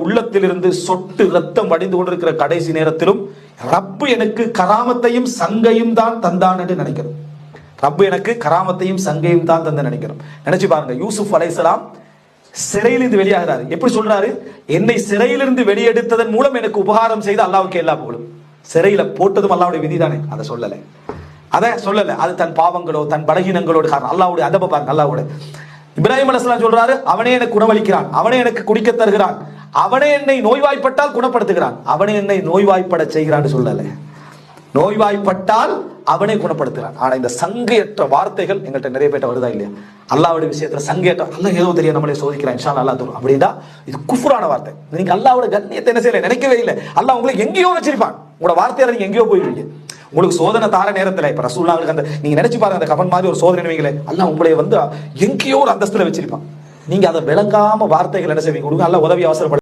உள்ளத்திலிருந்து சொட்டு ரத்தம் வடிந்து கொண்டிருக்கிற கடைசி நேரத்திலும் ரப்பு எனக்கு கராமத்தையும் சங்கையும் தான் தந்தான் என்று நினைக்கிறோம். ரப்பு எனக்கு கராமத்தையும் சங்கையும் தான் தந்து நினைக்கிறோம். நினைச்சு பாருங்க, யூசுப் அலைஹிஸ்ஸலாம் சிறையிலிருந்து வெளியாகிறாரு. எப்படி சொல்றாரு? என்னை சிறையிலிருந்து வெளியெடுத்ததன் மூலம் எனக்கு உபகாரம் செய்து அல்லாஹ்வுக்கு எல்லா புகழும். சிறையில போட்டதும் அல்லாஹ்வுடைய விதி தானே, அதை சொல்லல. அது தன் பாவங்களோ தன் பலகீனங்களோட காரணம். அல்லாஹ்வுடைய அதப பாருங்க. அல்லாஹ்வுடைய இப்ராஹிம் அலைஹிஸ்ஸலாம் சொல்றாரு, அவனே எனக்கு உணவளிக்கிறான், அவனே எனக்கு குடிக்க தருகிறான், அவனே என்னை நோய்வாய்ப்பட்டால் குணப்படுத்துகிறான், அவனே என்னை நோய்வாய்ப்பட செய்கிறான்னு சொல்லல. நோய்வாய்ப்பட்டால் அவனை குணப்படுத்துகிறான். ஆனா இந்த சங்கையற்ற வார்த்தைகள் எங்கள்கிட்ட நிறைய பேட்ட வருதா இல்லையா? அல்லாஹ்வுடைய விஷயத்துல சங்கையற்ற, அல்லாஹ் ஏதோ தெரியும் நம்மளே சோதிக்கிறான், இன்ஷா அல்லாஹ் தரும் அப்படின்னா இது குஃப்ரான வார்த்தை. நீங்க அல்லாஹ்வோட கண்ணியத்தை என்ன செய்யல, நினைக்கவே இல்லை. அல்லாஹ் உங்களுக்கு எங்கேயோ வச்சிருப்பான். உங்களோட வார்த்தையால நீங்க எங்கேயோ போயிருவீங்க. உங்களுக்கு சோதனை தார நேரத்துல இப்ப ரசூலுல்லாஹ்வுக்கு அந்த நீங்க நினைச்சு பாருங்க, அந்த கஃபன் மாதிரி ஒரு சோதனை வைங்களே, அல்லாஹ் உங்களை வந்து எங்கேயோ ஒரு அந்தஸ்துல வச்சிருப்பான். நீங்க அதை விளங்காம வார்த்தைகள் என்ன செய்வீங்க? அல்லாஹ் உதவி அவசரப்பட